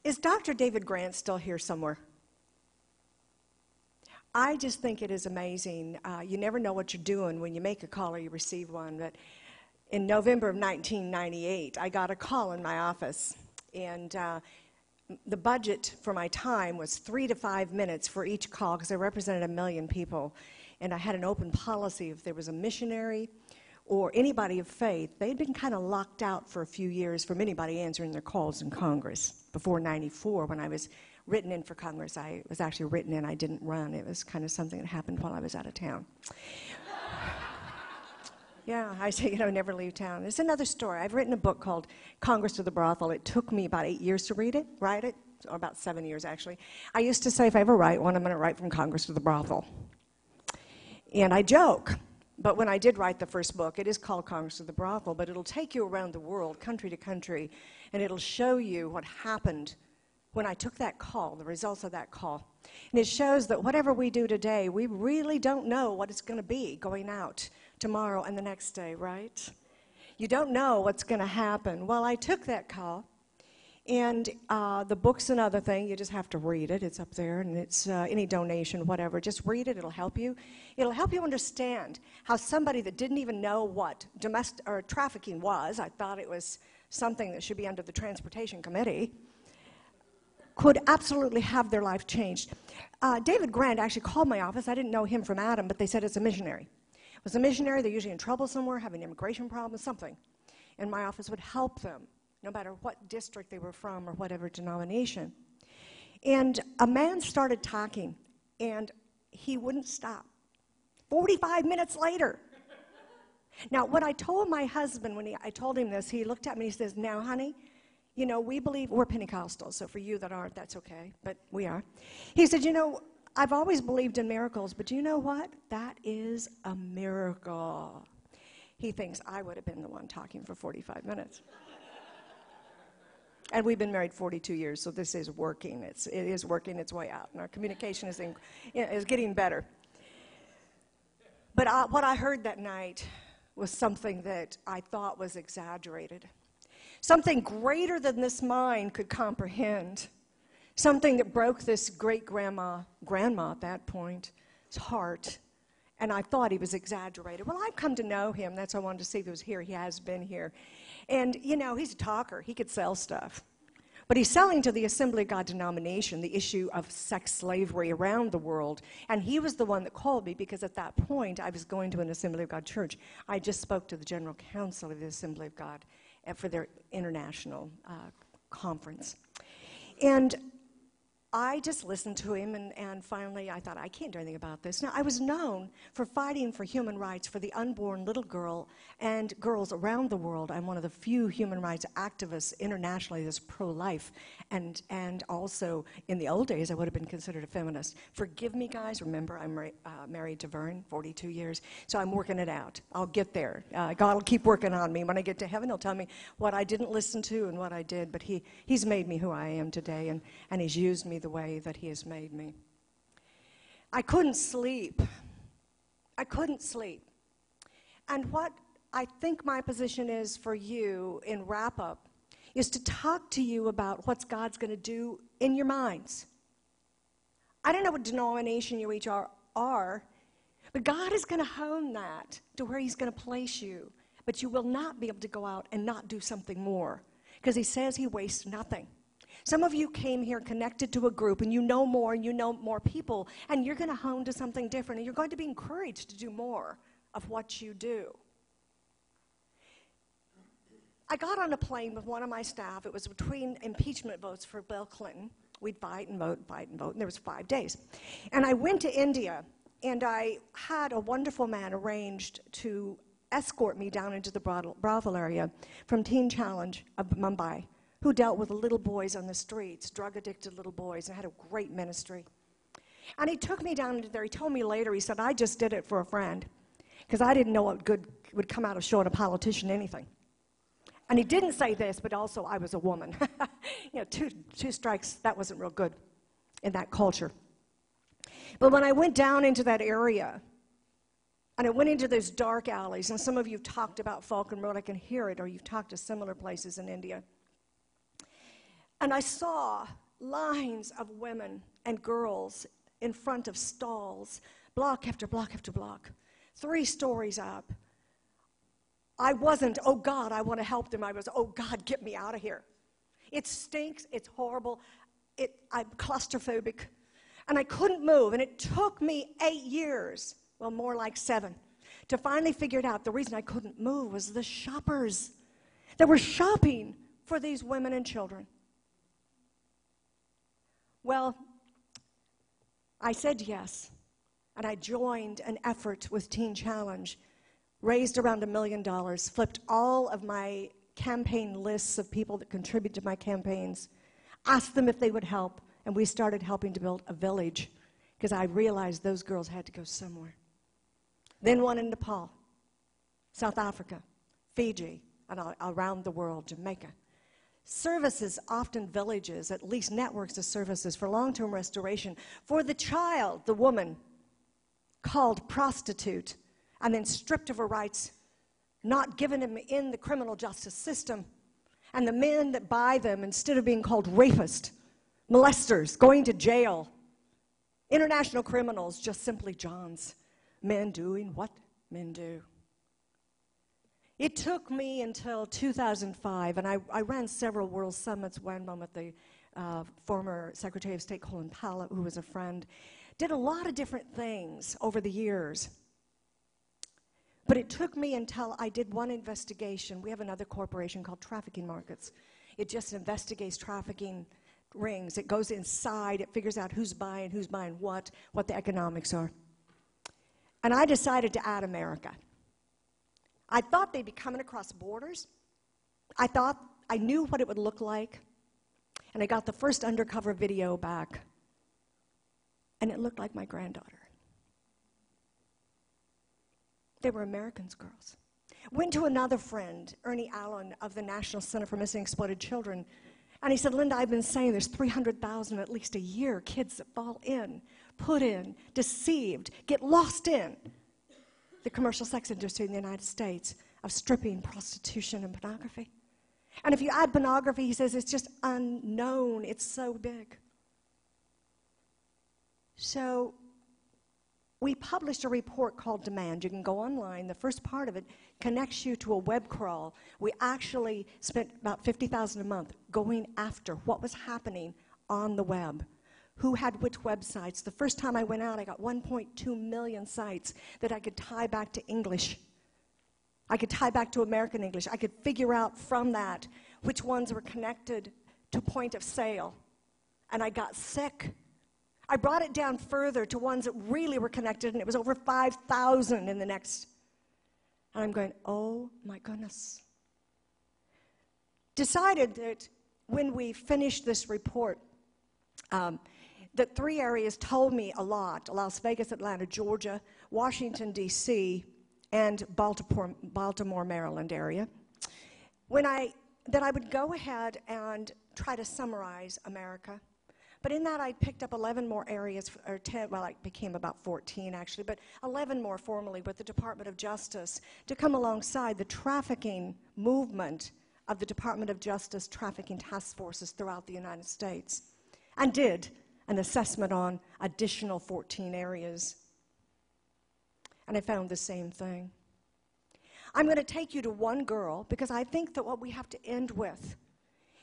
Is Dr. David Grant still here somewhere? I just think it is amazing. You never know what you're doing when you make a call or you receive one. But in November of 1998, I got a call in my office, and the budget for my time was 3 to 5 minutes for each call because I represented 1 million people. And I had an open policy if there was a missionary or anybody of faith. They'd been kind of locked out for a few years from anybody answering their calls in Congress. Before '94, when I was written in for Congress, I was actually written in. I didn't run. It was kind of something that happened while I was out of town. Yeah, I say, never leave town. It's another story. I've written a book called Congress to the Brothel. It took me about 8 years to write it, or about 7 years, actually. I used to say if I ever write one, I'm going to write From Congress to the Brothel. And I joke. But when I did write the first book, it is called Congress to the Brothel, but it'll take you around the world, country to country, and it'll show you what happened when I took that call, the results of that call. And it shows that whatever we do today, we really don't know what it's going to be going out tomorrow and the next day, right? You don't know what's going to happen. Well, I took that call, and the book's another thing. You just have to read it. It's up there, and it's any donation, whatever. Just read it. It'll help you. It'll help you understand how somebody that didn't even know what domestic or trafficking was, I thought it was something that should be under the Transportation Committee, could absolutely have their life changed. David Grant actually called my office. I didn't know him from Adam, but they said it's a missionary. It was a missionary. They're usually in trouble somewhere, having immigration problems, something. And my office would help them, no matter what district they were from or whatever denomination. And a man started talking, and he wouldn't stop. 45 minutes later. Now, what I told my husband when I told him this, he looked at me and he says, "Now, honey, we believe, we're Pentecostals, so for you that aren't, that's okay, but we are." He said, "I've always believed in miracles, but you know what? That is a miracle." He thinks I would have been the one talking for 45 minutes. And we've been married 42 years, so this is working. It is working its way out, and our communication is getting better. But what I heard that night was something that I thought was exaggerated. Something greater than this mind could comprehend. Something that broke this grandma at that point, his heart. And I thought he was exaggerated. Well, I've come to know him. That's why I wanted to see if he was here. He has been here. And, he's a talker. He could sell stuff. But he's selling to the Assembly of God denomination the issue of sex slavery around the world. And he was the one that called me because at that point I was going to an Assembly of God church. I just spoke to the General Council of the Assembly of God for their international conference. And I just listened to him, and finally I thought, I can't do anything about this. Now, I was known for fighting for human rights for the unborn little girl and girls around the world. I'm one of the few human rights activists internationally that's pro-life, and also in the old days I would have been considered a feminist. Forgive me, guys. Remember, I'm married to Vern, 42 years, so I'm working it out. I'll get there. God will keep working on me. When I get to heaven, he'll tell me what I didn't listen to and what I did, but he's made me who I am today, and he's used me the way that he has made me. I couldn't sleep. And what I think my position is for you in wrap-up is to talk to you about what God's going to do in your minds. I don't know what denomination you each are, but God is going to hone that to where he's going to place you. But you will not be able to go out and not do something more, because he says he wastes nothing. Some of you came here connected to a group, and you know more, and you know more people, and you're going to hone to something different, and you're going to be encouraged to do more of what you do. I got on a plane with one of my staff. It was between impeachment votes for Bill Clinton. We'd fight and vote, and there was 5 days. And I went to India, and I had a wonderful man arranged to escort me down into the brothel area from Teen Challenge of Mumbai, who dealt with little boys on the streets, drug-addicted little boys, and had a great ministry. And he took me down into there. He told me later, he said, "I just did it for a friend, because I didn't know what good would come out of showing a politician anything." And he didn't say this, but also I was a woman. Two strikes, that wasn't real good in that culture. But when I went down into that area, and I went into those dark alleys, and some of you have talked about Falcon Road, I can hear it, or you've talked to similar places in India. And I saw lines of women and girls in front of stalls, block after block after block, 3 stories up. I wasn't, oh God, I want to help them. I was, oh God, get me out of here. It stinks, it's horrible, I'm claustrophobic. And I couldn't move, and it took me 8 years, well, more like 7, to finally figure it out. The reason I couldn't move was the shoppers that were shopping for these women and children. Well, I said yes, and I joined an effort with Teen Challenge, raised around $1 million, flipped all of my campaign lists of people that contribute to my campaigns, asked them if they would help, and we started helping to build a village because I realized those girls had to go somewhere. Then one in Nepal, South Africa, Fiji, and around the world, Jamaica. Services, often villages, at least networks of services for long-term restoration for the child, the woman, called prostitute, and then stripped of her rights, not given them in the criminal justice system, and the men that buy them, instead of being called rapists, molesters, going to jail, international criminals, just simply Johns, men doing what men do. It took me until 2005, and I ran several world summits, one with the former Secretary of State Colin Powell, who was a friend, did a lot of different things over the years. But it took me until I did one investigation. We have another corporation called Trafficking Markets. It just investigates trafficking rings. It goes inside, it figures out who's buying what the economics are. And I decided to add America. I thought they'd be coming across borders. I knew what it would look like. And I got the first undercover video back. And it looked like my granddaughter. They were Americans, girls. Went to another friend, Ernie Allen of the National Center for Missing and Exploited Children. And he said, Linda, I've been saying there's 300,000 at least a year kids that fall in, put in, deceived, get lost in the commercial sex industry in the United States of stripping, prostitution, and pornography. And if you add pornography, he says it's just unknown. It's so big. So we published a report called Demand. You can go online. The first part of it connects you to a web crawl. We actually spent about $50,000 a month going after what was happening on the web. Who had which websites. The first time I went out, I got 1.2 million sites that I could tie back to English. I could tie back to American English. I could figure out from that which ones were connected to point of sale. And I got sick. I brought it down further to ones that really were connected, and it was over 5,000 in the next. And I'm going, oh my goodness. Decided that when we finished this report, that 3 areas told me a lot: Las Vegas, Atlanta, Georgia, Washington, D.C., and Baltimore, Maryland area. That I would go ahead and try to summarize America. But in that, I picked up 11 more areas, or 10, well, it became about 14 actually, but 11 more formally with the Department of Justice to come alongside the trafficking movement of the Department of Justice trafficking task forces throughout the United States, and did an assessment on additional 14 areas. And I found the same thing. I'm going to take you to one girl, because I think that what we have to end with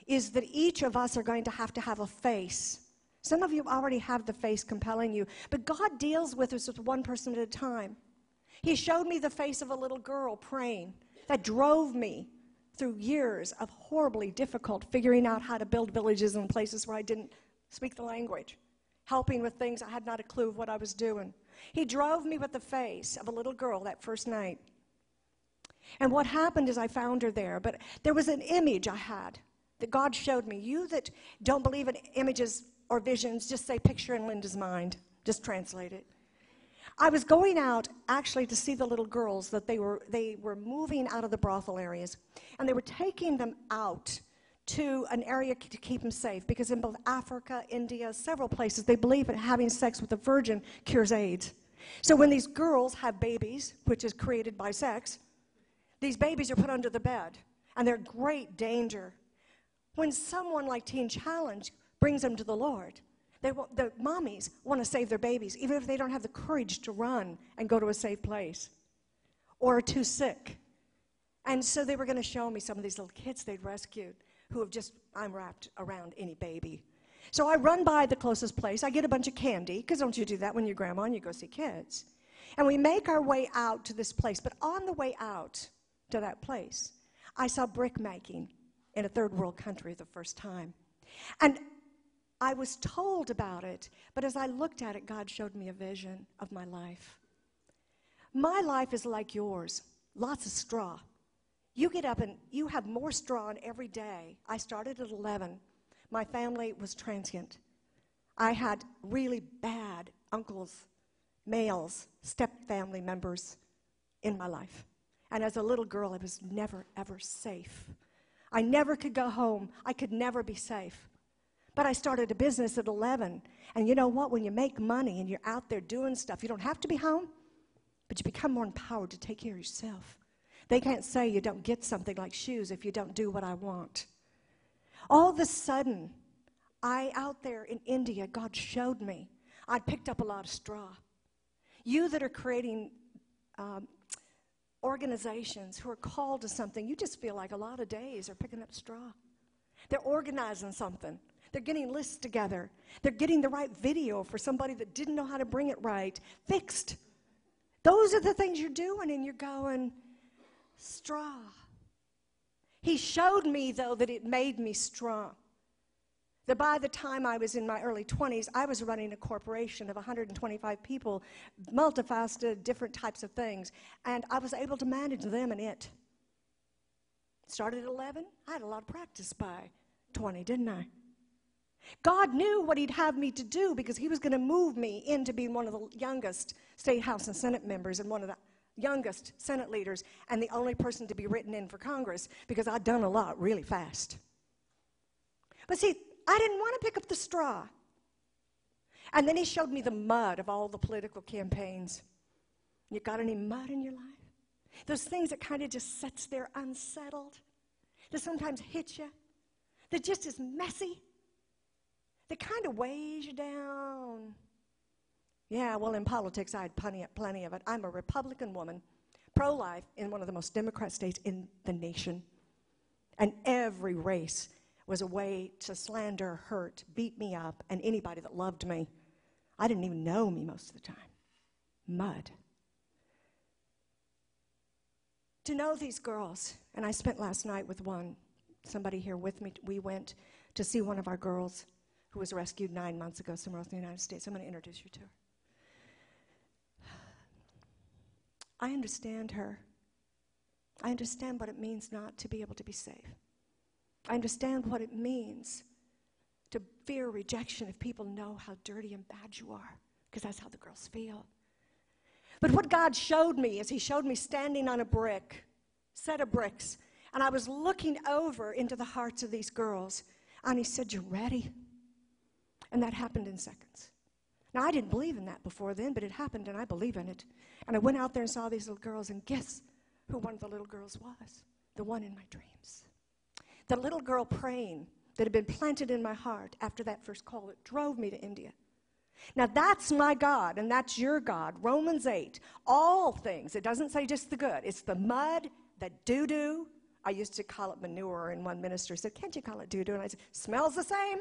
is that each of us are going to have a face. Some of you already have the face compelling you, but God deals with us with one person at a time. He showed me the face of a little girl praying that drove me through years of horribly difficult figuring out how to build villages in places where I didn't speak the language, helping with things I had not a clue of what I was doing. He drove me with the face of a little girl that first night. And what happened is I found her there, but there was an image I had that God showed me. You that don't believe in images or visions, just say picture in Linda's mind. Just translate it. I was going out actually to see the little girls that they were moving out of the brothel areas, and they were taking them out to an area to keep them safe, because in both Africa, India, several places, they believe that having sex with a virgin cures AIDS. So when these girls have babies, which is created by sex, these babies are put under the bed, and they're great danger. When someone like Teen Challenge brings them to the Lord, the mommies want to save their babies, even if they don't have the courage to run and go to a safe place or are too sick. And so they were going to show me some of these little kids they'd rescued who have just, I'm wrapped around any baby. So I run by the closest place. I get a bunch of candy, because don't you do that when you're grandma and you go see kids? And we make our way out to this place. But on the way out to that place, I saw brick making in a third world country the first time. And I was told about it, but as I looked at it, God showed me a vision of my life. My life is like yours, lots of straw. You get up and you have more straw in every day. I started at 11. My family was transient. I had really bad uncles, males, step-family members in my life. And as a little girl, I was never, ever safe. I never could go home. I could never be safe. But I started a business at 11. And you know what? When you make money and you're out there doing stuff, you don't have to be home, but you become more empowered to take care of yourself. They can't say you don't get something like shoes if you don't do what I want. All of a sudden, out there in India, God showed me. I picked up a lot of straw. You that are creating organizations who are called to something, you just feel like a lot of days are picking up straw. They're organizing something. They're getting lists together. They're getting the right video for somebody that didn't know how to bring it right fixed. Those are the things you're doing, and you're going, straw. He showed me, though, that it made me strong. That by the time I was in my early 20s, I was running a corporation of 125 people, multifaceted, different types of things, and I was able to manage them and it. Started at 11. I had a lot of practice by 20, didn't I? God knew what he'd have me to do because he was going to move me into being one of the youngest state house and senate members and one of the youngest senate leaders and the only person to be written in for Congress because I'd done a lot really fast. But see, I didn't want to pick up the straw. And then he showed me the mud of all the political campaigns. You got any mud in your life? Those things that kind of just sits there unsettled, that sometimes hit you, that just is messy, that kind of weighs you down. Yeah, well, in politics, I had plenty of it. I'm a Republican woman, pro-life in one of the most Democrat states in the nation. And every race was a way to slander, hurt, beat me up, and anybody that loved me. I didn't even know me most of the time. Mud. To know these girls, and I spent last night with somebody here with me. We went to see one of our girls who was rescued 9 months ago somewhere else in the United States. I'm going to introduce you to her. I understand her. I understand what it means not to be able to be safe. I understand what it means to fear rejection if people know how dirty and bad you are, because that's how the girls feel. But what God showed me is he showed me standing on a set of bricks, and I was looking over into the hearts of these girls, and he said, "You're ready." And that happened in seconds. Now, I didn't believe in that before then, but it happened, and I believe in it. And I went out there and saw these little girls, and guess who one of the little girls was? The one in my dreams. The little girl praying that had been planted in my heart after that first call that drove me to India. Now, that's my God, and that's your God. Romans 8, all things. It doesn't say just the good. It's the mud, the doo-doo. I used to call it manure, and one minister said, "Can't you call it doo-doo?" And I said, "Smells the same.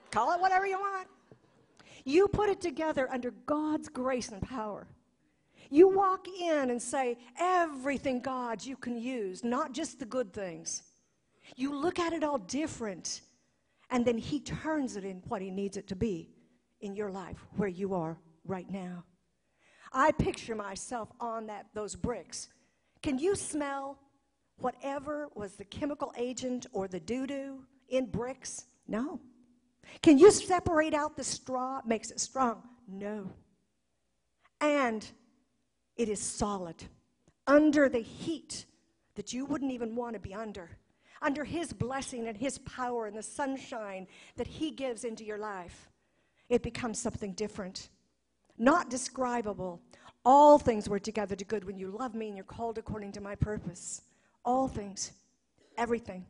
Call it whatever you want." You put it together under God's grace and power. You walk in and say, everything, God, you can use, not just the good things. You look at it all different, and then he turns it in what he needs it to be in your life, where you are right now. I picture myself on those bricks. Can you smell whatever was the chemical agent or the doo-doo in bricks? No. Can you separate out the straw? Makes it strong? No. And it is solid, under the heat that you wouldn't even want to be under his blessing and his power and the sunshine that he gives into your life. It becomes something different, not describable. All things work together to good when you love me and you're called according to my purpose. All things, everything.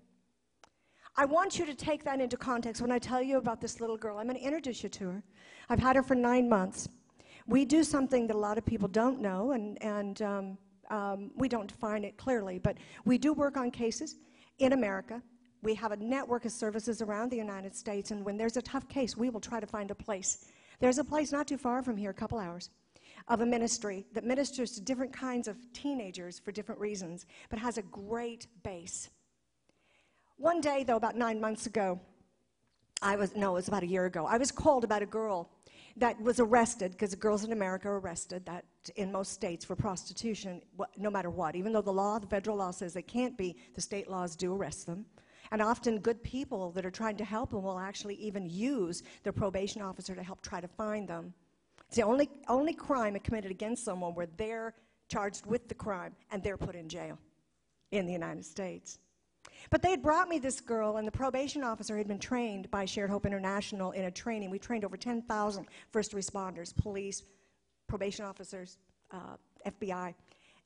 I want you to take that into context when I tell you about this little girl. I'm going to introduce you to her. I've had her for 9 months. We do something that a lot of people don't know, and we don't define it clearly, but we do work on cases in America. We have a network of services around the United States, and when there's a tough case, we will try to find a place. There's a place not too far from here, a couple hours, of a ministry that ministers to different kinds of teenagers for different reasons, but has a great base. One day, though, about 9 months ago, it was about a year ago, I was called about a girl that was arrested, because girls in America are arrested that in most states for prostitution, no matter what. Even though the federal law says they can't be, the state laws do arrest them. And often good people that are trying to help them will actually even use their probation officer to help try to find them. It's the only crime committed against someone where they're charged with the crime and they're put in jail in the United States. But they had brought me this girl, and the probation officer had been trained by Shared Hope International in a training. We trained over 10,000 first responders, police, probation officers, FBI,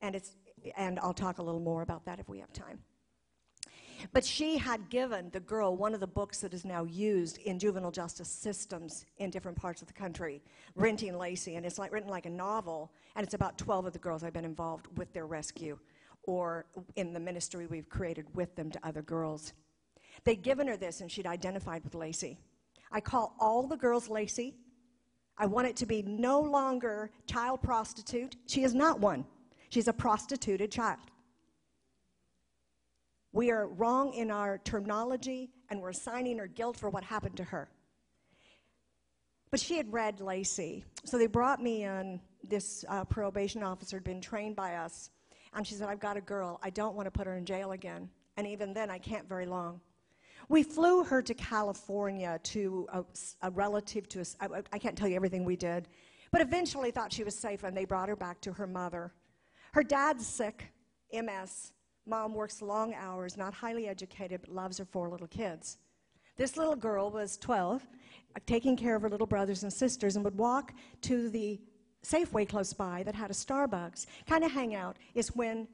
and I'll talk a little more about that if we have time. But she had given the girl one of the books that is now used in juvenile justice systems in different parts of the country, Renting Lacey, and it's written like a novel, and it's about 12 of the girls I've been involved with their rescue, or in the ministry we've created with them to other girls. They'd given her this, and she'd identified with Lacey. I call all the girls Lacey. I want it to be no longer child prostitute. She is not one. She's a prostituted child. We are wrong in our terminology, and we're assigning her guilt for what happened to her. But she had read Lacey. So they brought me in. This probation officer had been trained by us. And she said, I've got a girl. I don't want to put her in jail again. And even then, I can't very long. We flew her to California to a relative to us. I can't tell you everything we did. But eventually thought she was safe, and they brought her back to her mother. Her dad's sick, MS. Mom works long hours, not highly educated, but loves her 4 little kids. This little girl was 12, taking care of her little brothers and sisters, and would walk to the Safeway close by that had a Starbucks, kind of hang out, is when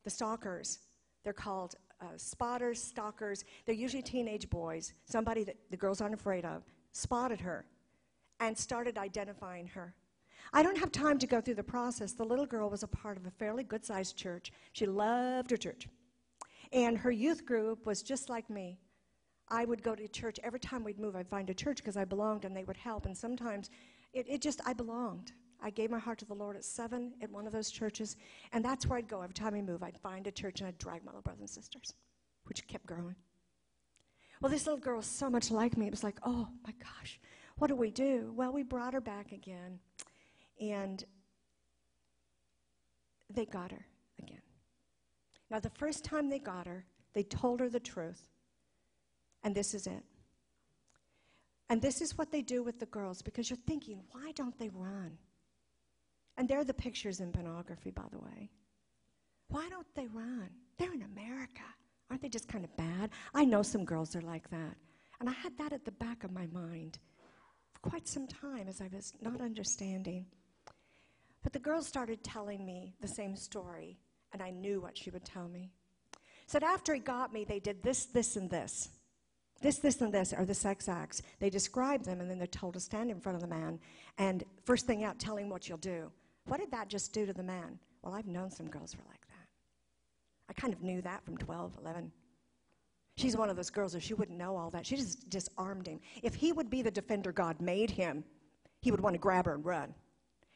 the stalkers, they're called spotters, stalkers, they're usually teenage boys, somebody that the girls aren't afraid of, spotted her and started identifying her. I don't have time to go through the process. The little girl was a part of a fairly good-sized church. She loved her church. And her youth group was just like me. I would go to church. Every time we'd move, I'd find a church because I belonged, and they would help. And sometimes I belonged. I gave my heart to the Lord at 7 at one of those churches, and that's where I'd go. Every time I move, I'd find a church, and I'd drag my little brothers and sisters, which kept growing. Well, this little girl was so much like me. It was like, oh, my gosh, what do we do? Well, we brought her back again, and they got her again. Now, the first time they got her, they told her the truth, and this is it. And this is what they do with the girls, because you're thinking, why don't they run? And they're the pictures in pornography, by the way. Why don't they run? They're in America. Aren't they just kind of bad? I know some girls are like that. And I had that at the back of my mind for quite some time as I was not understanding. But the girls started telling me the same story, and I knew what she would tell me. Said after he got me, they did this, this, and this. This, and this are the sex acts. They describe them, and then they're told to stand in front of the man, and first thing out, tell him what you'll do. What did that just do to the man? Well, I've known some girls who are like that. I kind of knew that from 12, 11. She's one of those girls, if she wouldn't know all that, she just disarmed him. If he would be the defender God made him, he would want to grab her and run.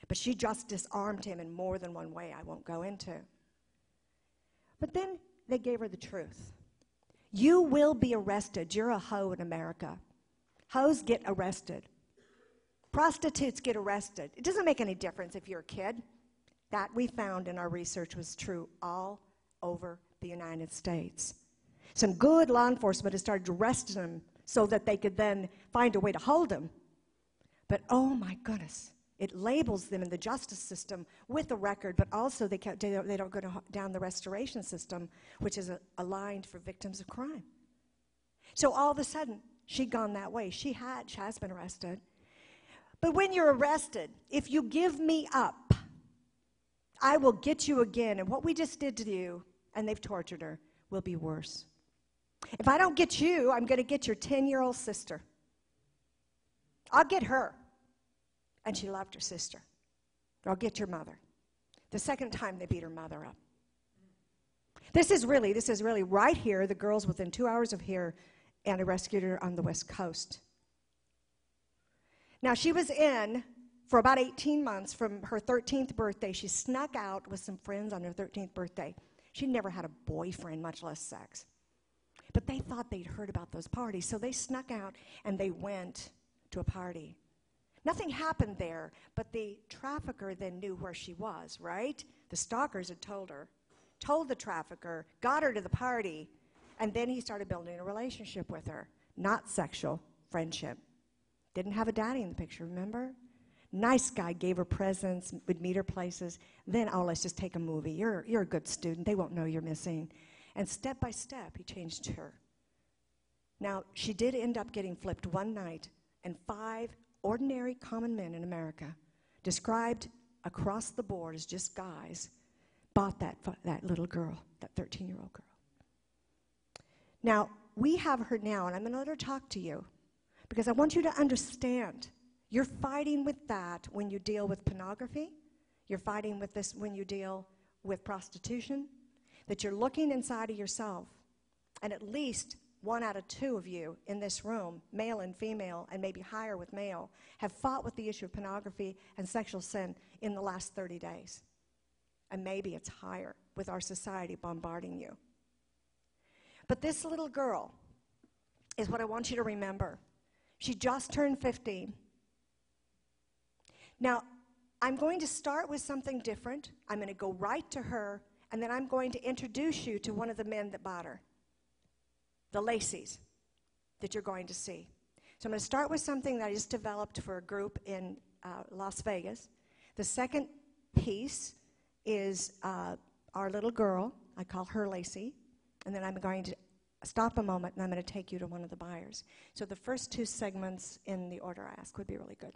But she just disarmed him in more than one way I won't go into. But then they gave her the truth. You will be arrested. You're a hoe in America. Hoes get arrested. Prostitutes get arrested. It doesn't make any difference if you're a kid. That we found in our research was true all over the United States. Some good law enforcement has started arresting them so that they could then find a way to hold them. But oh my goodness, it labels them in the justice system with a record, but also they don't go down the restoration system, which is aligned for victims of crime. So all of a sudden, she'd gone that way. She has been arrested. But when you're arrested, if you give me up, I will get you again. And what we just did to you, and they've tortured her, will be worse. If I don't get you, I'm going to get your 10-year-old sister. I'll get her. And she loved her sister. Or I'll get your mother. The second time they beat her mother up. This is really right here, the girl's within 2 hours of here, and I rescued her on the West Coast. Now, she was in for about 18 months from her 13th birthday. She snuck out with some friends on her 13th birthday. She never had a boyfriend, much less sex. But they thought they'd heard about those parties, so they snuck out and they went to a party. Nothing happened there, but the trafficker then knew where she was, right? The stalkers had told her, told the trafficker, got her to the party, and then he started building a relationship with her. Not sexual, friendship. Didn't have a daddy in the picture, remember? Nice guy, gave her presents, would meet her places. Then, oh, let's just take a movie. You're a good student. They won't know you're missing. And step by step, he changed her. Now, she did end up getting flipped one night, and 5 ordinary common men in America, described across the board as just guys, bought that little girl, that 13-year-old girl. Now, we have her now, and I'm going to let her talk to you, because I want you to understand, you're fighting with that when you deal with pornography. You're fighting with this when you deal with prostitution, that you're looking inside of yourself, and at least 1 out of 2 of you in this room, male and female, and maybe higher with male, have fought with the issue of pornography and sexual sin in the last 30 days. And maybe it's higher with our society bombarding you. But this little girl is what I want you to remember. She just turned 15. Now, I'm going to start with something different. I'm going to go right to her, and then I'm going to introduce you to one of the men that bought her. The Lacey's that you're going to see. So I'm going to start with something that I just developed for a group in Las Vegas. The second piece is our little girl. I call her Lacey. And then I'm going to stop a moment, and I'm going to take you to one of the buyers. So the first 2 segments in the order I ask would be really good.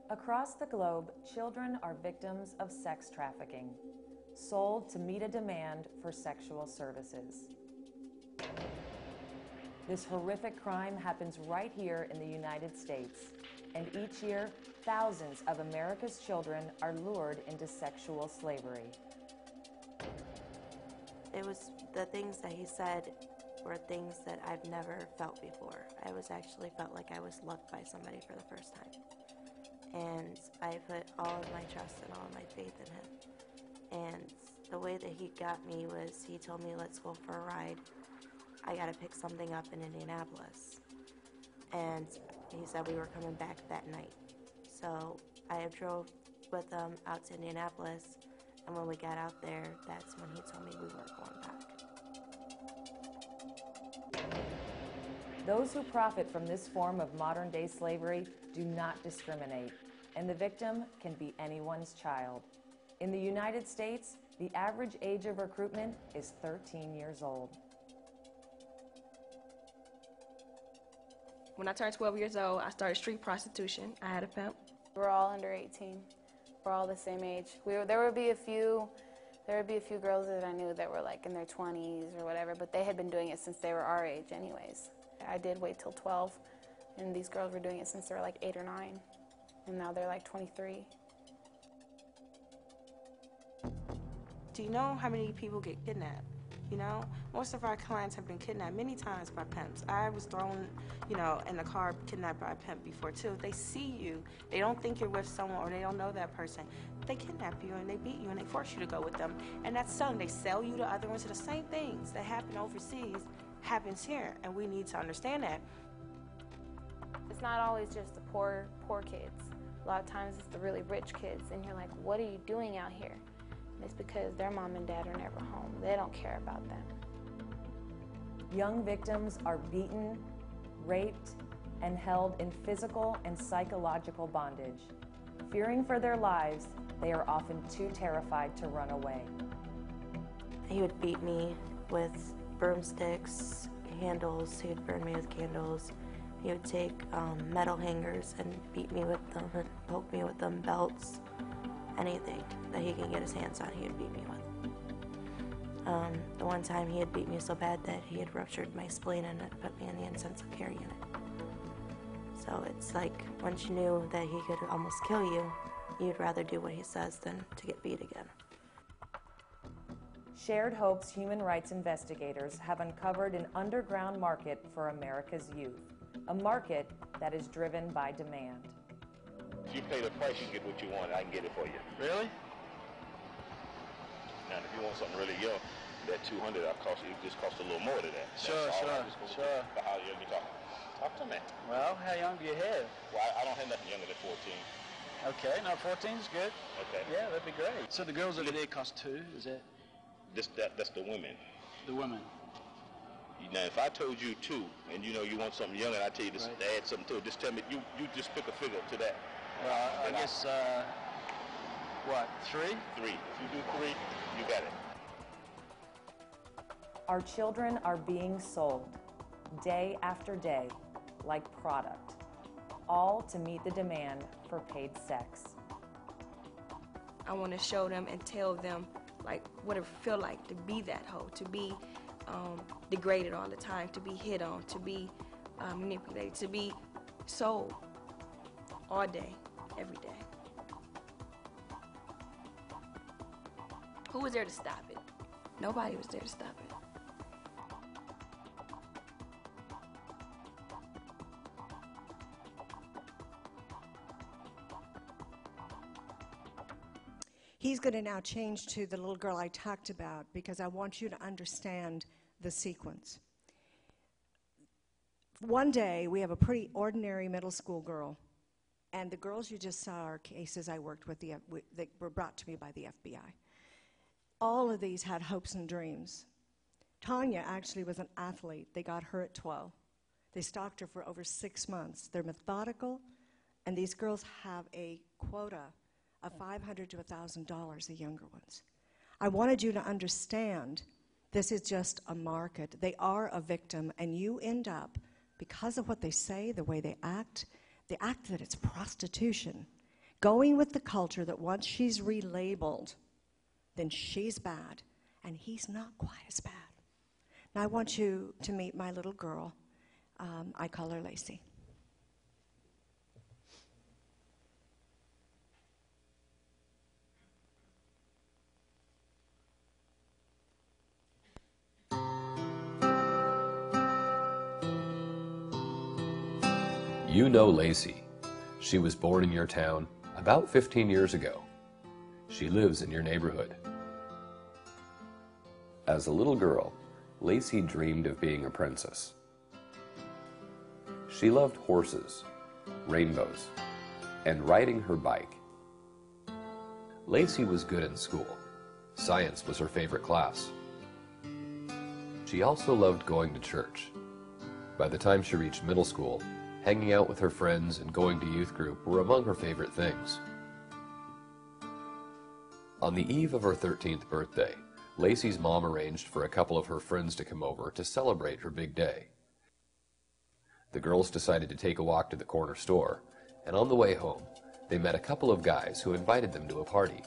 Across the globe, children are victims of sex trafficking, sold to meet a demand for sexual services. This horrific crime happens right here in the United States, and each year, thousands of America's children are lured into sexual slavery. It was the things that he said were things that I've never felt before. I actually felt like I was loved by somebody for the first time. And I put all of my trust and all of my faith in him. And the way that he got me was he told me, let's go for a ride. I got to pick something up in Indianapolis. And he said we were coming back that night. So I drove with him out to Indianapolis. And when we got out there, that's when he told me we weren't going back. Those who profit from this form of modern-day slavery do not discriminate, and the victim can be anyone's child. In the United States, the average age of recruitment is 13 years old. When I turned 12 years old, I started street prostitution. I had a pimp. We're all under 18. We're all the same age. There would be a few girls that I knew that were like in their 20s or whatever, but they had been doing it since they were our age anyways. I did wait till 12, and these girls were doing it since they were like 8 or 9, and now they're like 23. Do you know how many people get kidnapped? You know, most of our clients have been kidnapped many times by pimps. I was thrown, you know, in the car kidnapped by a pimp before too. They see you, they don't think you're with someone or they don't know that person. They kidnap you and they beat you and they force you to go with them. And that's selling. They sell you to other ones. So the same things that happen overseas happens here, and we need to understand that. It's not always just the poor kids. A lot of times it's the really rich kids, and you're like, what are you doing out here? And it's because their mom and dad are never home. They don't care about them. Young victims are beaten, raped, and held in physical and psychological bondage. Fearing for their lives, they are often too terrified to run away. He would beat me with broomsticks, handles. He would burn me with candles. He would take metal hangers and beat me with them and poke me with them, belts, anything that he can get his hands on, he would beat me with. The one time he had beat me so bad that he had ruptured my spleen and it put me in the intensive care unit. So it's like once you knew that he could almost kill you, you'd rather do what he says than to get beat again. Shared Hope's human rights investigators have uncovered an underground market for America's youth, a market that is driven by demand. If you pay the price, you get what you want. I can get it for you. Really? Now, if you want something really young, that $200 it just costs a little more than that. Sure. But how young you talking? Talk to me. Well, how young do you have? Well, I don't have nothing younger than 14. Okay, no, 14 is good. Okay. Yeah, that'd be great. So the girls over there cost $2, is that? That's the women. The women. Now, if I told you 2, and you know you want something younger, and I tell you to add something to it, just tell me, you just pick a figure to that. Well, I guess, what, 3? 3. If you do 3, you got it. Our children are being sold day after day like product, all to meet the demand for paid sex. I want to show them and tell them like what it feel like to be that hoe, to be degraded all the time, to be hit on, to be manipulated, to be sold all day, every day. Who was there to stop it? Nobody was there to stop it. He's going to now change to the little girl I talked about because I want you to understand the sequence. One day, we have a pretty ordinary middle school girl, and the girls you just saw are cases I worked with that were brought to me by the FBI. All of these had hopes and dreams. Tanya actually was an athlete. They got her at 12. They stalked her for over 6 months. They're methodical, and these girls have a quota of $500 to $1,000, the younger ones. I wanted you to understand this is just a market. They are a victim, and you end up, because of what they say, the way they act that it's prostitution, going with the culture that once she's relabeled, then she's bad, and he's not quite as bad. Now I want you to meet my little girl. I call her Lacey. You know Lacey. She was born in your town about 15 years ago. She lives in your neighborhood. As a little girl, Lacey dreamed of being a princess. She loved horses, rainbows, and riding her bike. Lacey was good in school. Science was her favorite class. She also loved going to church. By the time she reached middle school, hanging out with her friends and going to youth group were among her favorite things. On the eve of her 13th birthday, Lacey's mom arranged for a couple of her friends to come over to celebrate her big day. The girls decided to take a walk to the corner store, and on the way home, they met a couple of guys who invited them to a party.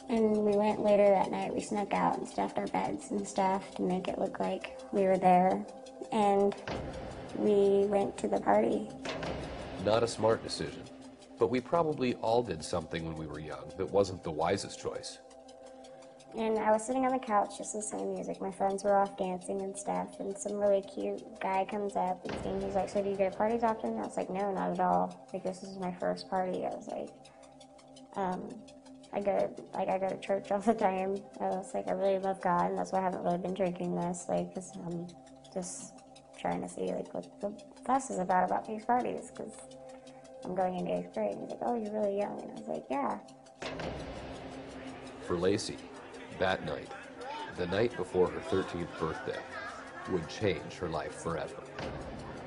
And we went later that night. We snuck out and stuffed our beds and stuff to make it look like we were there. And we went to the party. Not a smart decision, but we probably all did something when we were young that wasn't the wisest choice. And I was sitting on the couch just listening to music. My friends were off dancing and stuff, and some really cute guy comes up and he's like, "So do you go to parties often?" And I was like, "No, not at all. Like, this is my first party." I was like, I go to church all the time. I was like, I really love God, and that's why I haven't really been drinking this, like, 'cause I'm just trying to see like what the fuss is about these parties, because I'm going into 8th grade. And he's like, "Oh, you're really young," and I was like, "Yeah." For Lacey, that night, the night before her 13th birthday, would change her life forever.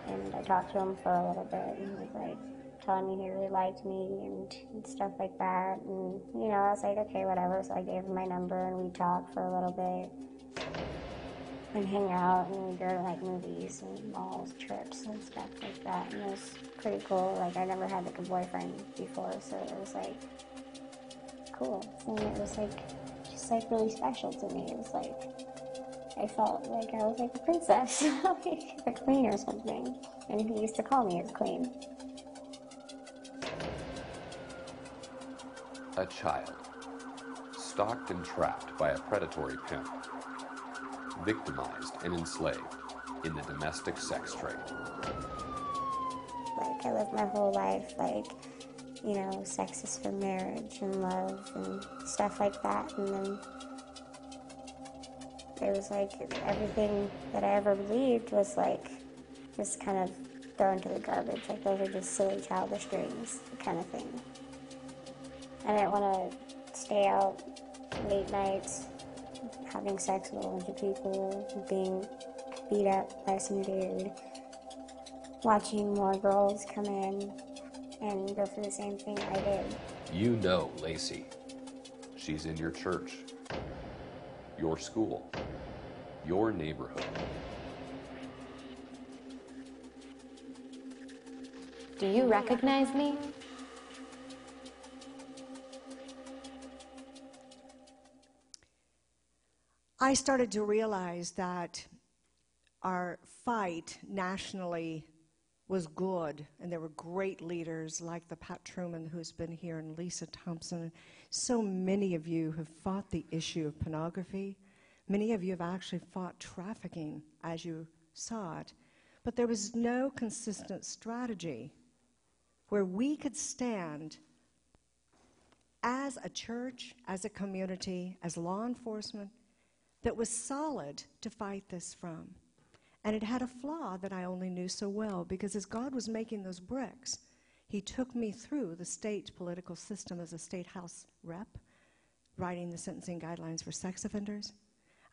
And I talked to him for a little bit, and he was like telling me he really liked me and stuff like that. And, you know, I was like, okay, whatever. So I gave him my number, and we talked for a little bit and hang out, and we go to like movies and malls, trips and stuff like that. And it was pretty cool. Like, I never had like a boyfriend before, so it was like cool. And it was like just like really special to me. It was like I felt like I was like a princess, like a queen or something. And he used to call me his queen. A child, stalked and trapped by a predatory pimp, victimized and enslaved in the domestic sex trade. Like, I lived my whole life, like, you know, sex is for marriage and love and stuff like that. And then it was like everything that I ever believed was like just kind of thrown to the garbage. Like, those are just silly childish dreams kind of thing. I didn't want to stay out late nights having sex with a bunch of people, being beat up by some dude, watching more girls come in and go through the same thing I did. You know Lacey. She's in your church, your school, your neighborhood. Do you recognize me? I started to realize that our fight nationally was good, and there were great leaders like the Pat Truman, who's been here, and Lisa Thompson. So many of you have fought the issue of pornography. Many of you have actually fought trafficking, as you saw it. But there was no consistent strategy where we could stand as a church, as a community, as law enforcement, that was solid to fight this from. And it had a flaw that I only knew so well, because as God was making those bricks, he took me through the state political system as a state house rep, writing the sentencing guidelines for sex offenders,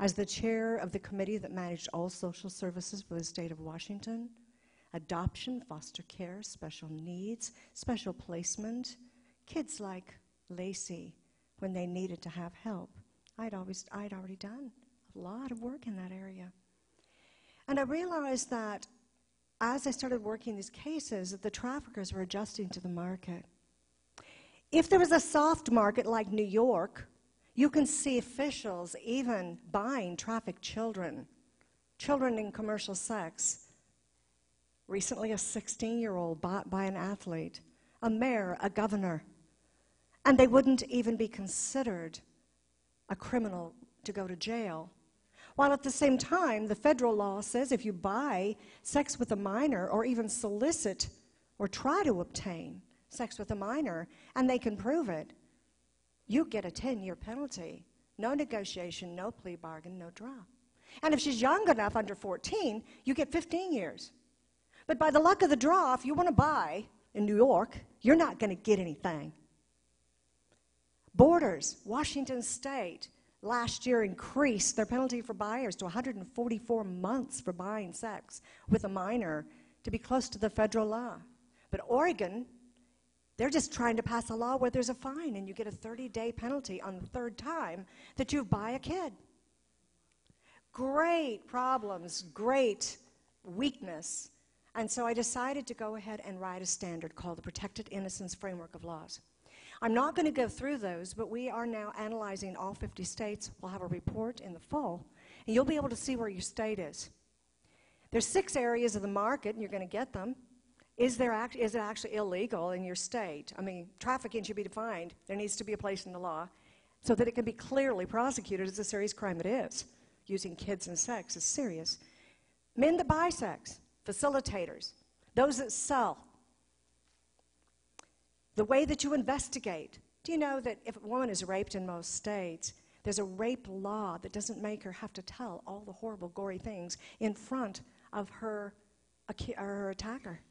as the chair of the committee that managed all social services for the state of Washington, adoption, foster care, special needs, special placement, kids like Lacey when they needed to have help. I'd already done a lot of work in that area. And I realized that as I started working these cases, that the traffickers were adjusting to the market. If there was a soft market like New York, you can see officials even buying trafficked children in commercial sex. Recently, a 16-year-old bought by an athlete, a mayor, a governor, and they wouldn't even be considered a criminal to go to jail. While at the same time, the federal law says if you buy sex with a minor or even solicit or try to obtain sex with a minor, and they can prove it, you get a 10-year penalty. No negotiation, no plea bargain, no draw. And if she's young enough, under 14, you get 15 years. But by the luck of the draw, if you want to buy in New York, you're not going to get anything. Borders, Washington State, last year increased their penalty for buyers to 144 months for buying sex with a minor, to be close to the federal law. But Oregon, they're just trying to pass a law where there's a fine and you get a 30-day penalty on the third time that you buy a kid. Great problems, great weakness. And so I decided to go ahead and write a standard called the Protected Innocence Framework of Laws. I'm not going to go through those, but we are now analyzing all 50 states. We'll have a report in the fall, and you'll be able to see where your state is. There's 6 areas of the market, and you're going to get them. Is it actually illegal in your state? I mean, trafficking should be defined. There needs to be a place in the law so that it can be clearly prosecuted as a serious crime. It is. Using kids in sex is serious. Men that buy sex, facilitators, those that sell. The way that you investigate. Do you know that if a woman is raped in most states, there's a rape law that doesn't make her have to tell all the horrible, gory things in front of her attacker?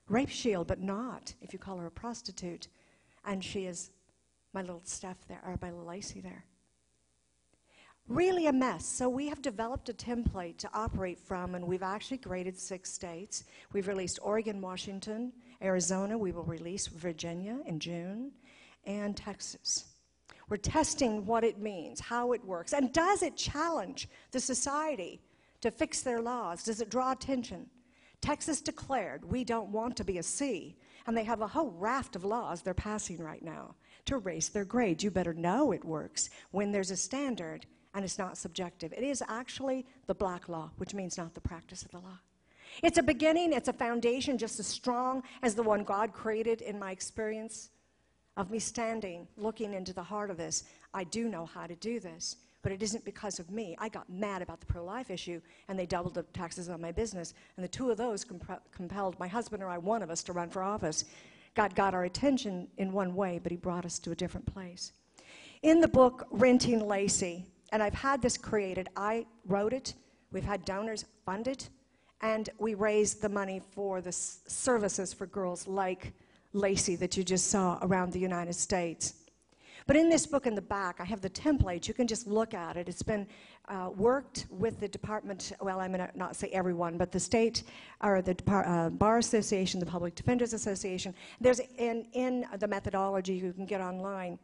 Rape shield, but not if you call her a prostitute. And she is my little Steph there, or my little Lacey there. Really a mess. So we have developed a template to operate from, and we've actually graded 6 states. We've released Oregon, Washington, Arizona. We will release Virginia in June, and Texas. We're testing what it means, how it works, and does it challenge the society to fix their laws? Does it draw attention? Texas declared we don't want to be a C, and they have a whole raft of laws they're passing right now to raise their grades. You better know it works when there's a standard and it's not subjective. It is actually the black law, which means not the practice of the law. It's a beginning, it's a foundation just as strong as the one God created in my experience of me standing, looking into the heart of this. I do know how to do this, but it isn't because of me. I got mad about the pro-life issue, and they doubled the taxes on my business, and the 2 of those compelled my husband or I, one of us, to run for office. God got our attention in one way, but he brought us to a different place. In the book, Renting Lacey, and I've had this created, I wrote it, we've had donors fund it, and we raised the money for the services for girls like Lacey that you just saw around the United States. But in this book in the back, I have the template. You can just look at it. It's been worked with the department, well, I'm going to not say everyone, but the state, or the Bar Association, the Public Defenders Association. There's in the methodology you can get online,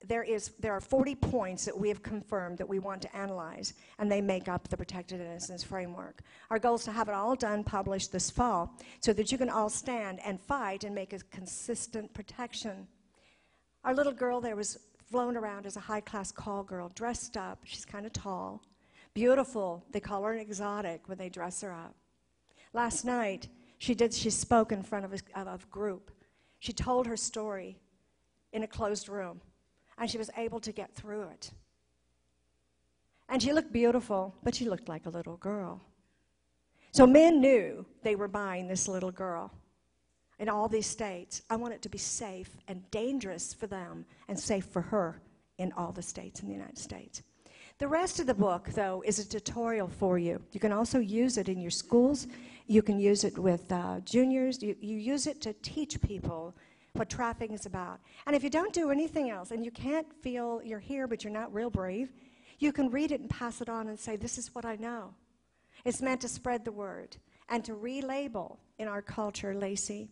there are 40 points that we have confirmed that we want to analyze, and they make up the Protected Innocence Framework. Our goal is to have it all done, published this fall, so that you can all stand and fight and make a consistent protection. Our little girl there was flown around as a high-class call girl, dressed up. She's kind of tall, beautiful. They call her an exotic when they dress her up. Last night, she spoke in front of a group. She told her story in a closed room, and she was able to get through it. And she looked beautiful, but she looked like a little girl. So men knew they were buying this little girl in all these states. I want it to be safe and dangerous for them and safe for her in all the states in the United States. The rest of the book, though, is a tutorial for you. You can also use it in your schools. You can use it with juniors. You use it to teach people what trafficking is about. And if you don't do anything else, and you can't feel you're here, but you're not real brave, you can read it and pass it on and say, this is what I know. It's meant to spread the word and to relabel in our culture Lacey.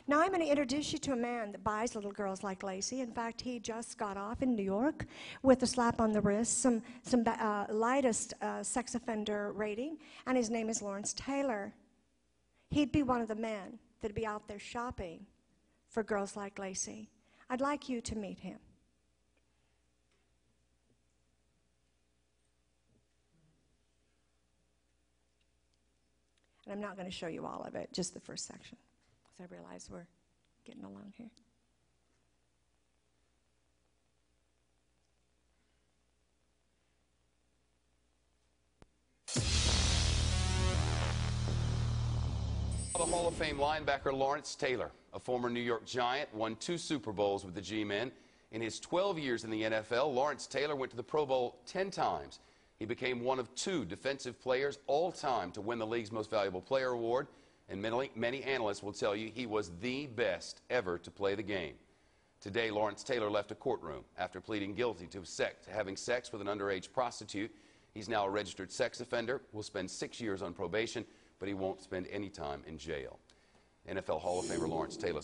Now I'm going to introduce you to a man that buys little girls like Lacey. In fact, he just got off in New York with a slap on the wrist, some lightest sex offender rating, and his name is Lawrence Taylor. He'd be one of the men that'd be out there shopping for girls like Lacey. I'd like you to meet him. And I'm not going to show you all of it, just the first section, because I realize we're getting along here. The Hall of Fame linebacker Lawrence Taylor, a former New York Giant, won 2 Super Bowls with the G-Men. In his 12 years in the NFL, Lawrence Taylor went to the Pro Bowl 10 times. He became one of 2 defensive players all time to win the league's Most Valuable Player award, and many analysts will tell you he was the best ever to play the game. Today, Lawrence Taylor left a courtroom after pleading guilty to having sex with an underage prostitute. He's now a registered sex offender, will spend 6 years on probation, but he won't spend any time in jail. NFL Hall of Famer Lawrence Taylor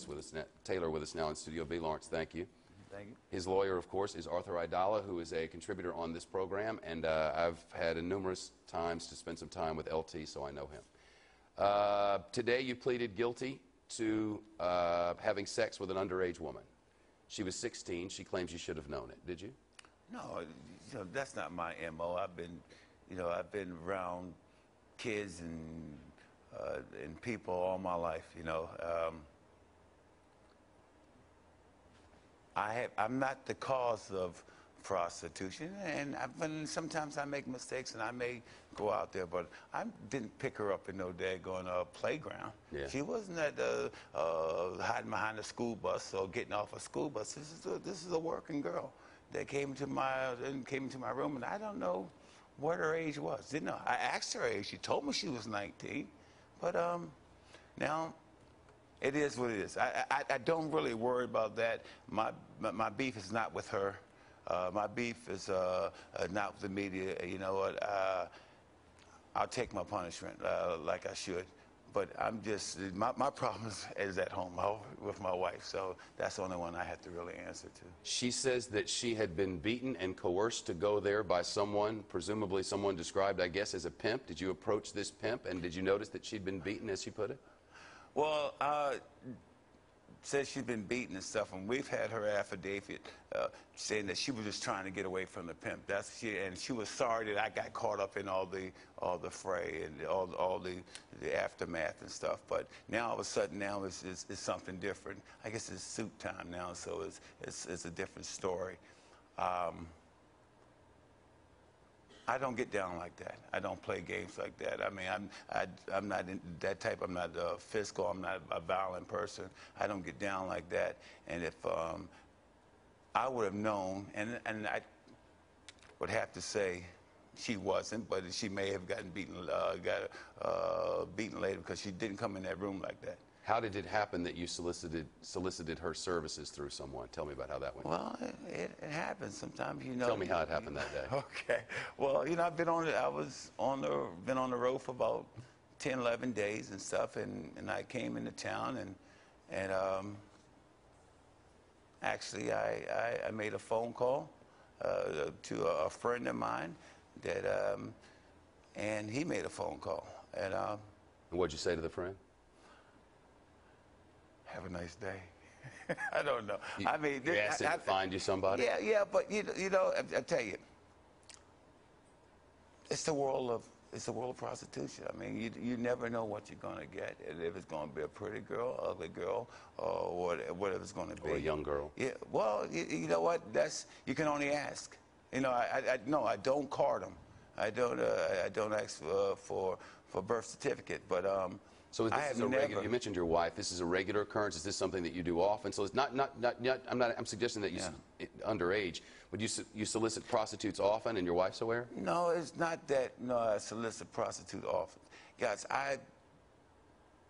with us now in Studio B. Lawrence, thank you. Thank you. His lawyer, of course, is Arthur Idala, who is a contributor on this program, and I've had numerous times to spend some time with LT, so I know him. Today you pleaded guilty to having sex with an underage woman. She was 16. She claims you should have known it. Did you? No, that's not my MO. I've been around kids and people all my life. I'm not the cause of prostitution, and sometimes I make mistakes and I may go out there, but I didn't pick her up in no daggone playground. Yeah. She wasn't at hiding behind a school bus or getting off a school bus. This is a working girl that came to my room, and I don't know what her age was. Didn't know. I asked her age. She told me she was 19, but now it is what it is. I don't really worry about that. My beef is not with her. My beef is not with the media. You know what? I'll take my punishment like I should. But I'm just, my problem is at home with my wife, so that's the only one I have to really answer to. She says that she had been beaten and coerced to go there by someone, presumably someone described, I guess, as a pimp. Did you approach this pimp, and did you notice that she'd been beaten, as she put it? Well, says she's been beaten and stuff, and we've had her affidavit saying that she was just trying to get away from the pimp. And she was sorry that I got caught up in all the fray and all the aftermath and stuff. But now all of a sudden now it's something different. I guess it's suit time now, so it's a different story. I don't get down like that. I don't play games like that. I mean, I'm not in that type. I'm not physical. I'm not a violent person. I don't get down like that. And if I would have known, and I would have to say she wasn't, but she may have gotten beaten, beaten later because she didn't come in that room like that. How did it happen that you solicited her services through someone? Tell me about how that went. Well, it happens sometimes, you know. Tell me how it happened that day. Okay. Well, you know, been on the road for about 10, 11 days and stuff, and I came into town and actually I made a phone call to a friend of mine that and he made a phone call and what'd you say to the friend? Have a nice day. I don't know. I mean, you asked him to find you somebody? Yeah, but you know, I tell you, it's the world of prostitution. I mean, you never know what you're going to get, if it's going to be a pretty girl, ugly girl, or whatever it's going to be. Or a young girl. Yeah. Well, you know what? You can only ask. You know, I don't card them. I don't ask for birth certificate, but so this is a regular, you mentioned your wife. This is a regular occurrence. Is this something that you do often? So it's I'm suggesting that you underage. Would you solicit prostitutes often, and your wife's aware? No, it's not that. No, I solicit prostitutes often. Guys, I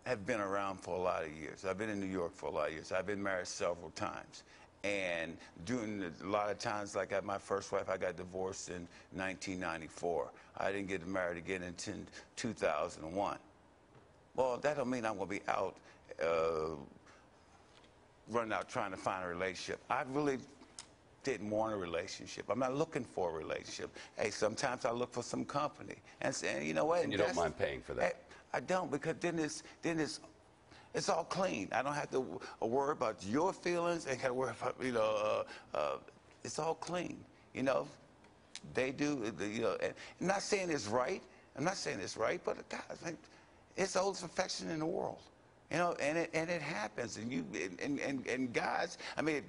have been around for a lot of years. I've been in New York for a lot of years. I've been married several times. And during a lot of times, like my first wife, I got divorced in 1994. I didn't get married again until 2001. Well, that don't mean I'm going to be out, running out trying to find a relationship. I really didn't want a relationship. I'm not looking for a relationship. Hey, sometimes I look for some company. And you know what? And you don't mind paying for that? I don't, because then it's all clean. I don't have to worry about your feelings. I got to worry about, you know, it's all clean. You know, they do, you know, and I'm not saying it's right. I'm not saying it's right, but guys, it's the oldest affection in the world, you know, and it happens. And guys, I mean,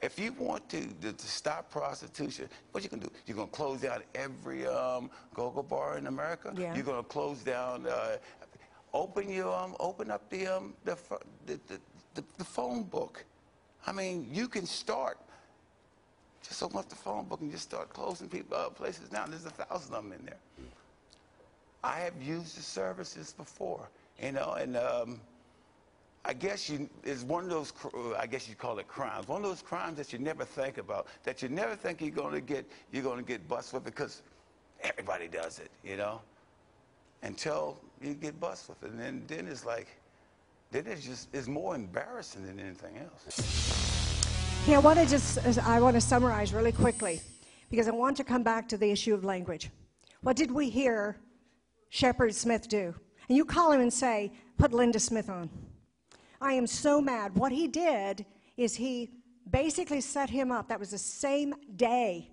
if you want to stop prostitution, what you can do? You're gonna close down every go-go bar in America. Yeah. You're gonna close down. Open up the phone book. I mean, you can start. Just open up the phone book and just start closing places down. There's 1,000 of them in there. I have used the services before, you know, and I guess it's one of those, I guess you call it crimes. One of those crimes that you never think about, that you never think you're going to get busted with, because everybody does it, you know, until you get busted with it. And then it's like, then it's more embarrassing than anything else. Yeah, I want to summarize really quickly, because I want to come back to the issue of language. What did we hear Shepard Smith do? And you call him and say, put Linda Smith on. I am so mad. What he did is he basically set him up. That was the same day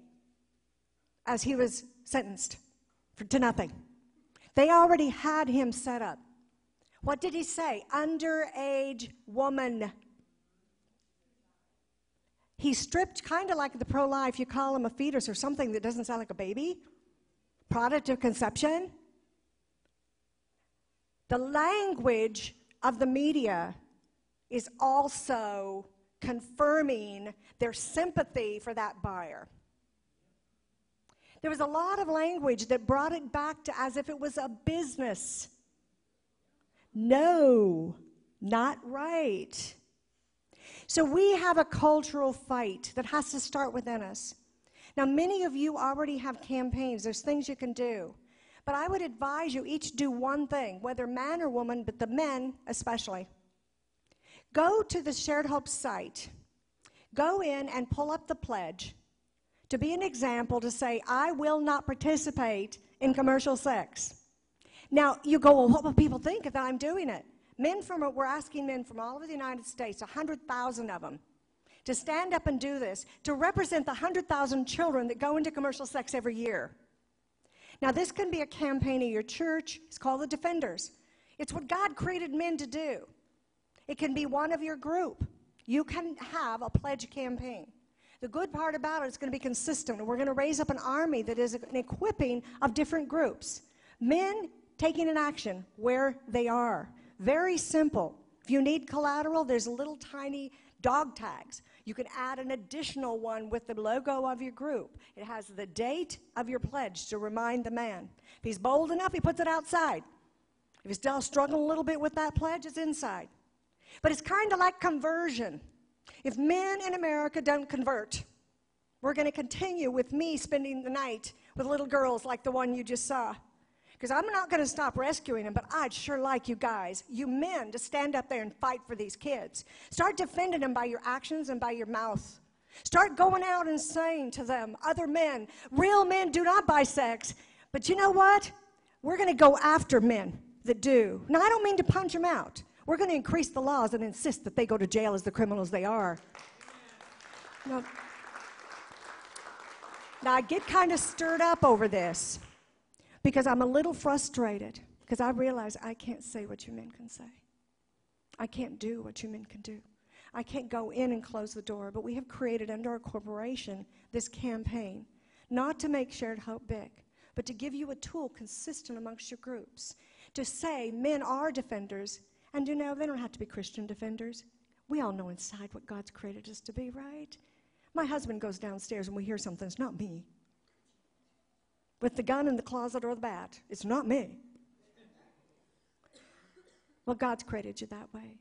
as he was sentenced to nothing. They already had him set up. What did he say? Underage woman. He stripped, kind of like the pro-life, you call him a fetus or something that doesn't sound like a baby. Product of conception. The language of the media is also confirming their sympathy for that buyer. There was a lot of language that brought it back to as if it was a business. No, not right. So we have a cultural fight that has to start within us. Now, many of you already have campaigns. There's things you can do. But I would advise you each do one thing, whether man or woman, but the men especially. Go to the Shared Hope site. Go in and pull up the pledge to be an example to say, I will not participate in commercial sex. Now, you go, well, what will people think if I'm doing it? We're asking men from all over the United States, 100,000 of them, to stand up and do this, to represent the 100,000 children that go into commercial sex every year. Now, this can be a campaign of your church. It's called the Defenders. It's what God created men to do. It can be one of your group. You can have a pledge campaign. The good part about it is going to be consistent. We're going to raise up an army that is an equipping of different groups. Men taking an action where they are. Very simple. If you need collateral, there's little tiny dog tags. You can add an additional one with the logo of your group. It has the date of your pledge to remind the man. If he's bold enough, he puts it outside. If he's still struggling a little bit with that pledge, it's inside. But it's kind of like conversion. If men in America don't convert, we're going to continue with me spending the night with little girls like the one you just saw. Because I'm not going to stop rescuing them, but I'd sure like you guys, you men, to stand up there and fight for these kids. Start defending them by your actions and by your mouth. Start going out and saying to them, other men, real men do not buy sex. But you know what? We're going to go after men that do. Now, I don't mean to punch them out. We're going to increase the laws and insist that they go to jail as the criminals they are. Now I get kind of stirred up over this because I'm a little frustrated because I realize I can't say what you men can say. I can't do what you men can do. I can't go in and close the door, but we have created under our corporation this campaign, not to make Shared Hope big, but to give you a tool consistent amongst your groups, to say men are defenders. And you know, they don't have to be Christian defenders. We all know inside what God's created us to be, right? My husband goes downstairs and we hear something. It's not me. With the gun in the closet or the bat, it's not me. Well, God's created you that way.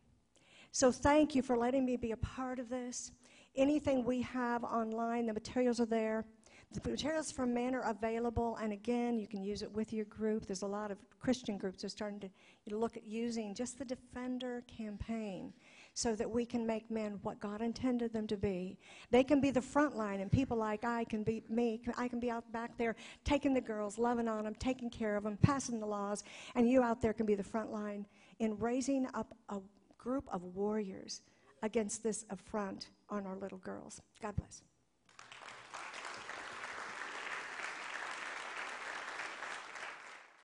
So thank you for letting me be a part of this. Anything we have online, the materials are there. The materials for men are available, and again, you can use it with your group. There's a lot of Christian groups that are starting to look at using just the Defender campaign so that we can make men what God intended them to be. They can be the front line, and people like I can be me. I can be out back there taking the girls, loving on them, taking care of them, passing the laws, and you out there can be the front line in raising up a group of warriors against this affront on our little girls. God bless.